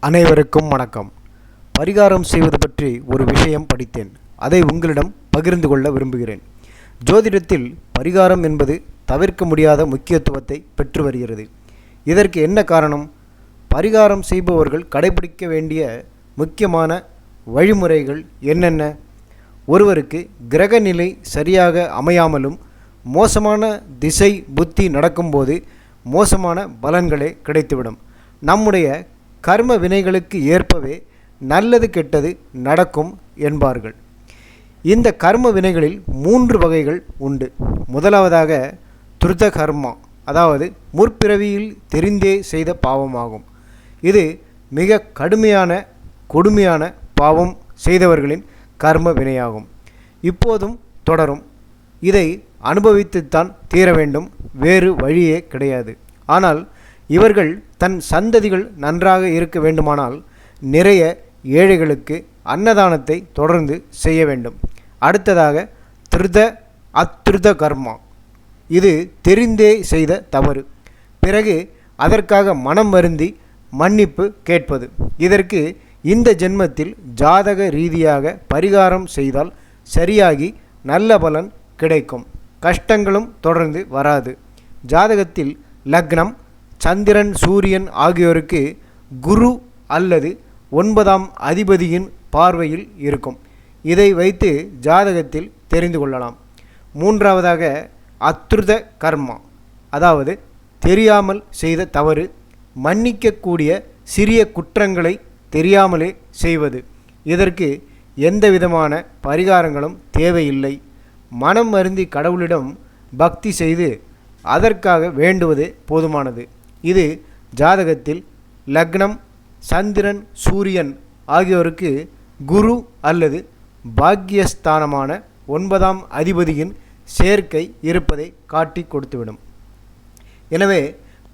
அனைவருக்கும் வணக்கம். பரிகாரம் செய்வது பற்றி ஒரு விஷயம் படித்தேன். அதை உங்களிடம் பகிர்ந்து கொள்ள விரும்புகிறேன். ஜோதிடத்தில் பரிகாரம் என்பது தவிர்க்க முடியாத முக்கியத்துவத்தை பெற்று வருகிறது. இதற்கு என்ன காரணம்? பரிகாரம் செய்பவர்கள் கடைபிடிக்க வேண்டிய முக்கியமான வழிமுறைகள் என்னென்ன? ஒருவருக்கு கிரக நிலை சரியாக அமையாமலும் மோசமான திசை புத்தி நடக்கும்போது மோசமான பலன்களே கிடைத்துவிடும். நம்முடைய கர்ம வினைகளுக்கு ஏற்பவே நல்லது கெட்டது நடக்கும் என்பார்கள். இந்த கர்ம வினைகளில் 3 வகைகள் உண்டு. முதலாவதாக துருத கர்மா, அதாவது முற்பிறவியில் தெரிந்தே செய்த பாவமாகும். இது மிக கடுமையான கொடுமையான பாவம் செய்தவர்களின் கர்ம வினையாகும். இப்போதும் தொடரும். இதை அனுபவித்துத்தான் தீர வேண்டும், வேறு வழியே கிடையாது. ஆனால் இவர்கள் தன் சந்ததிகள் நன்றாக இருக்க வேண்டுமானால் நிறைய ஏழைகளுக்கு அன்னதானத்தை தொடர்ந்து செய்ய வேண்டும். அடுத்ததாக அத்ருத கர்மா, இது தெரிந்தே செய்த தவறு. பிறகு அதற்காக மனம் வருந்தி மன்னிப்பு கேட்பது. இதற்கு இந்த ஜென்மத்தில் ஜாதக ரீதியாக பரிகாரம் செய்தால் சரியாகி நல்ல பலன் கிடைக்கும். கஷ்டங்களும் தொடர்ந்து வராது. ஜாதகத்தில் லக்னம், சந்திரன், சூரியன் ஆகியோருக்கு குரு அல்லது 9ஆம் அதிபதியின் பார்வையில் இருக்கும். இதை வைத்து ஜாதகத்தில் தெரிந்து கொள்ளலாம். மூன்றாவதாக அத்ருத கர்மா, அதாவது தெரியாமல் செய்த தவறு, மன்னிக்கக்கூடிய சிறிய குற்றங்களை தெரியாமலே செய்வது. இதற்கு எந்த விதமான பரிகாரங்களும் தேவையில்லை. மனம் வருந்தி கடவுளிடம் பக்தி செய்து அதற்காக வேண்டுவதே போதுமானது. இது ஜாதகத்தில் லக்னம், சந்திரன், சூரியன் ஆகியோருக்கு குரு அல்லது பாக்கியஸ்தானமான 9ஆம் அதிபதியின் சேர்க்கை இருப்பதை காட்டி கொடுத்துவிடும். எனவே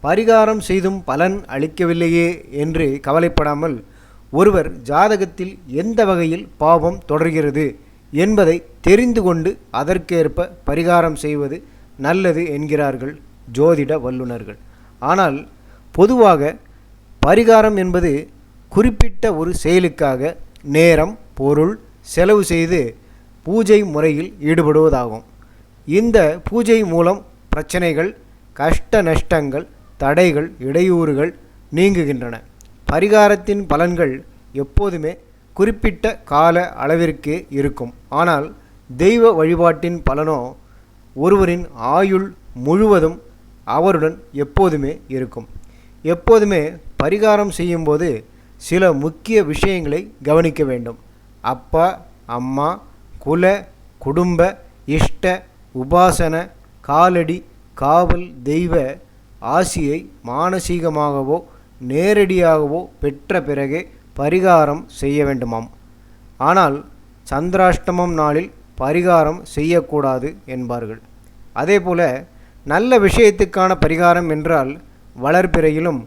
பரிகாரம் செய்தும் பலன் அளிக்கவில்லையே என்று கவலைப்படாமல் ஒருவர் ஜாதகத்தில் எந்த வகையில் பாவம் தொடர்கிறது என்பதை தெரிந்து கொண்டு அதற்கேற்ப பரிகாரம் செய்வது நல்லது என்கிறார்கள் ஜோதிட வல்லுநர்கள். ஆனால் பொதுவாக பரிகாரம் என்பது குறிப்பிட்ட ஒரு செயலுக்காக நேரம், பொருள் செலவு செய்து பூஜை முறையில் ஈடுபடுவதாகும். இந்த பூஜை மூலம் பிரச்சனைகள், கஷ்ட நஷ்டங்கள், தடைகள், இடையூறுகள் நீங்குகின்றன. பரிகாரத்தின் பலன்கள் எப்போதுமே குறிப்பிட்ட கால அளவிற்கு இருக்கும். ஆனால் தெய்வ வழிபாட்டின் பலனோ ஒருவரின் ஆயுள் முழுவதும் அவருடன் எப்போதுமே இருக்கும். எப்போதுமே பரிகாரம் செய்யும்போது சில முக்கிய விஷயங்களை கவனிக்க வேண்டும். அப்பா, அம்மா, குல, குடும்ப, இஷ்ட, உபாசன, காலடி, காவல் தெய்வ ஆசியை மானசீகமாகவோ நேரடியாகவோ பெற்ற பிறகே பரிகாரம் செய்ய வேண்டுமாம். ஆனால் சந்திராஷ்டமம் நாளில் பரிகாரம் செய்யக்கூடாது என்பார்கள். அதேபோல நல்ல விஷயத்துக்கான பரிகாரம் என்றால் வளர்பிறையிலும்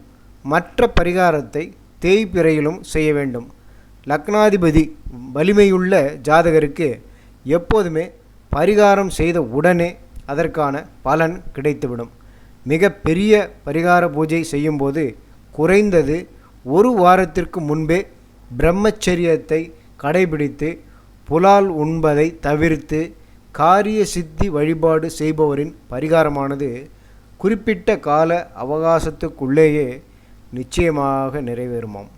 மற்ற பரிகாரத்தை தேய்பிறையிலும் செய்ய வேண்டும். லக்னாதிபதி வலிமையுள்ள ஜாதகருக்கு எப்போதுமே பரிகாரம் செய்த உடனே அதற்கான பலன் கிடைத்துவிடும். மிக பெரிய பரிகார பூஜை செய்யும்போது குறைந்தது 1 வாரத்திற்கு முன்பே பிரம்மச்சரியத்தை கடைபிடித்து புலால் உண்பதை தவிர்த்து காரிய சித்தி வழிபாடு செய்பவரின் பரிகாரமானது குறிப்பிட்ட கால அவகாசத்துக்குள்ளேயே நிச்சயமாக நிறைவேறுமாம்.